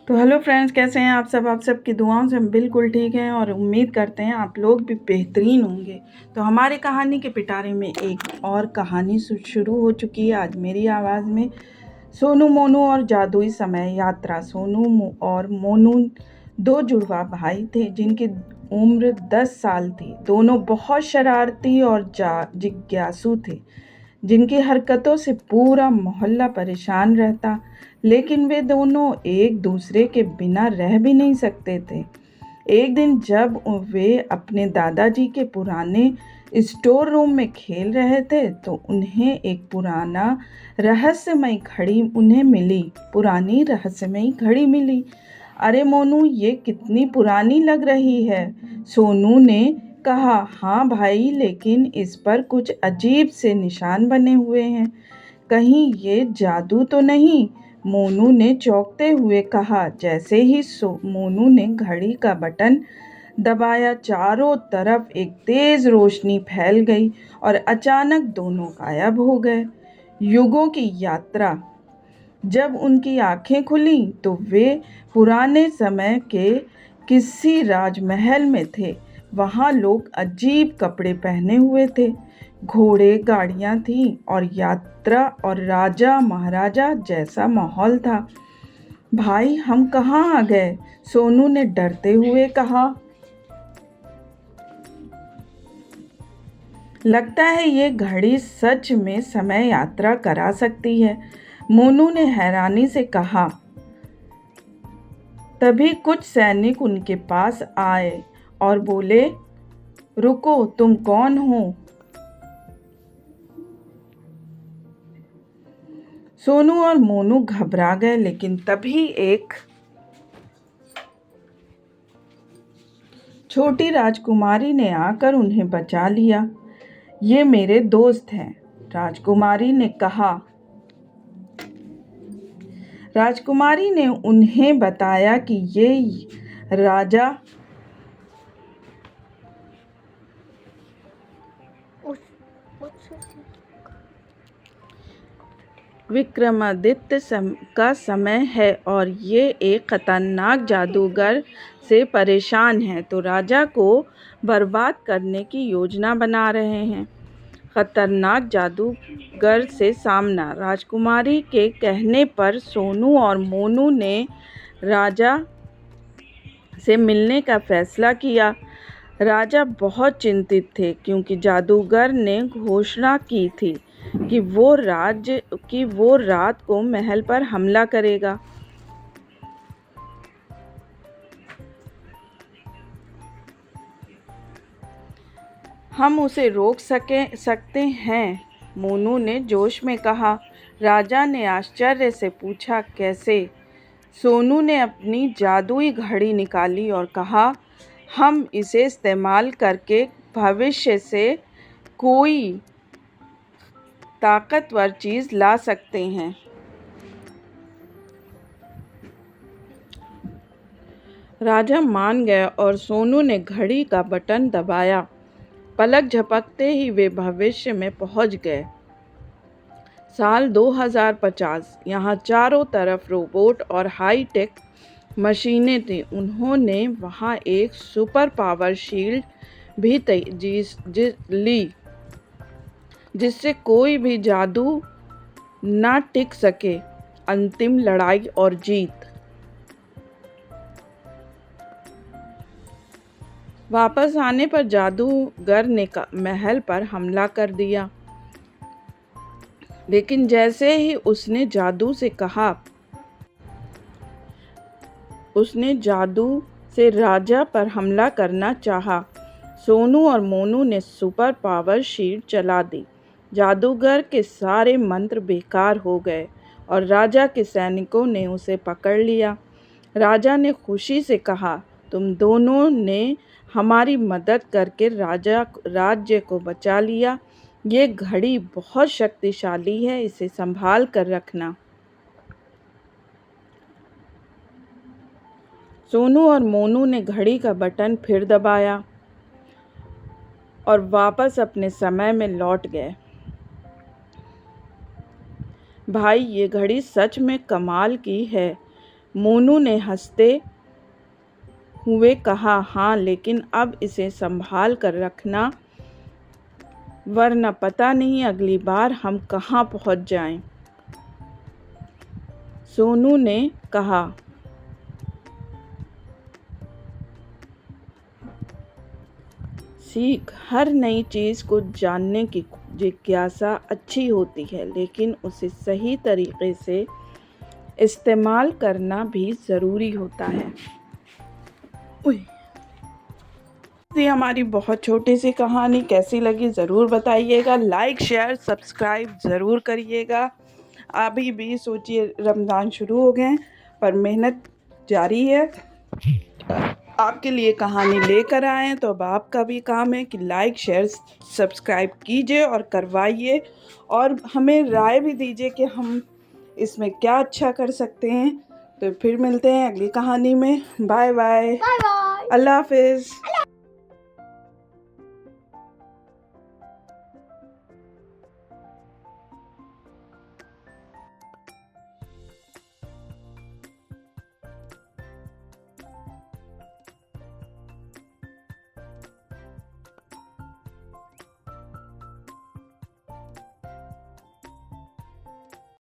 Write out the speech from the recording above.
तो hello friends, कैसे हैं आप सब? आप सबकी दुआओं से हम बिल्कुल ठीक हैं और उम्मीद करते हैं आप लोग भी बेहतरीन होंगे। तो हमारी कहानी के पिटारे में एक और कहानी शुरू हो चुकी है आज मेरी आवाज़ में। सोनू मोनू और जादुई समय यात्रा। सोनू और मोनू दो जुड़वा भाई थे जिनकी उम्र 10 साल थी। दोनों बहुत शरारती और जिज्ञासु थे, जिनकी हरकतों से पूरा मोहल्ला परेशान रहता। लेकिन वे दोनों एक दूसरे के बिना रह भी नहीं सकते थे। एक दिन जब वे अपने दादाजी के पुराने स्टोर रूम में खेल रहे थे तो उन्हें एक पुरानी रहस्यमयी घड़ी मिली। अरे मोनू, ये कितनी पुरानी लग रही है, सोनू ने कहा। हाँ भाई, लेकिन इस पर कुछ अजीब से निशान बने हुए हैं। कहीं ये जादू तो नहीं? मोनू ने चौंकते हुए कहा। जैसे ही मोनू ने घड़ी का बटन दबाया, चारों तरफ एक तेज रोशनी फैल गई और अचानक दोनों गायब हो गए। युगों की यात्रा। जब उनकी आंखें खुली तो वे पुराने समय के किसी राजमहल में थे। वहाँ लोग अजीब कपड़े पहने हुए थे, घोड़े गाड़ियाँ थीं और यात्रा और राजा महाराजा जैसा माहौल था। भाई, हम कहाँ आ गए? सोनू ने डरते हुए कहा। लगता है ये घड़ी सच में समय यात्रा करा सकती है, मोनू ने हैरानी से कहा। तभी कुछ सैनिक उनके पास आए और बोले, रुको, तुम कौन हो? सोनू और मोनू घबरा गए, लेकिन तभी एक छोटी राजकुमारी ने आकर उन्हें बचा लिया। ये मेरे दोस्त हैं, राजकुमारी ने कहा। राजकुमारी ने उन्हें बताया कि ये राजा विक्रमादित्य का समय है और ये एक खतरनाक जादूगर से परेशान है, तो राजा को बर्बाद करने की योजना बना रहे हैं। खतरनाक जादूगर से सामना। राजकुमारी के कहने पर सोनू और मोनू ने राजा से मिलने का फैसला किया। राजा बहुत चिंतित थे क्योंकि जादूगर ने घोषणा की थी कि वो रात को महल पर हमला करेगा। हम उसे रोक सकते हैं, मोनू ने जोश में कहा। राजा ने आश्चर्य से पूछा, कैसे? सोनू ने अपनी जादुई घड़ी निकाली और कहा, हम इसे इस्तेमाल करके भविष्य से कोई ताकतवर चीज़ ला सकते हैं। राजा मान गया और सोनू ने घड़ी का बटन दबाया। पलक झपकते ही वे भविष्य में पहुंच गए। साल 2050। यहाँ चारों तरफ रोबोट और हाई टेक मशीनें थी। उन्होंने वहाँ एक सुपर पावर शील्ड भी ली, जिससे कोई भी जादू ना टिक सके। अंतिम लड़ाई और जीत। वापस आने पर जादूगर ने महल पर हमला कर दिया, लेकिन जैसे ही उसने जादू से राजा पर हमला करना चाहा, सोनू और मोनू ने सुपर पावर शील्ड चला दी। जादूगर के सारे मंत्र बेकार हो गए और राजा के सैनिकों ने उसे पकड़ लिया। राजा ने खुशी से कहा, तुम दोनों ने हमारी मदद करके राज्य को बचा लिया। ये घड़ी बहुत शक्तिशाली है, इसे संभाल कर रखना। सोनू और मोनू ने घड़ी का बटन फिर दबाया। और वापस अपने समय में लौट गए। भाई, ये घड़ी सच में कमाल की है, मोनू ने हंसते हुए कहा। हाँ, लेकिन अब इसे संभाल कर रखना, वरना पता नहीं अगली बार हम कहाँ पहुँच जाएं। सोनू ने कहा। सीख, हर नई चीज़ को जानने की जिज्ञासा अच्छी होती है, लेकिन उसे सही तरीके से इस्तेमाल करना भी ज़रूरी होता है। ये हमारी बहुत छोटी सी कहानी कैसी लगी ज़रूर बताइएगा। लाइक, शेयर, सब्सक्राइब ज़रूर करिएगा। अभी भी सोचिए, रमज़ान शुरू हो गए पर मेहनत जारी है। आपके लिए कहानी लेकर आए हैं, तो अब आपका भी काम है कि लाइक, शेयर, सब्सक्राइब कीजिए और करवाइए, और हमें राय भी दीजिए कि हम इसमें क्या अच्छा कर सकते हैं। तो फिर मिलते हैं अगली कहानी में। Bye bye. Bye bye. अल्लाह हाफिज़।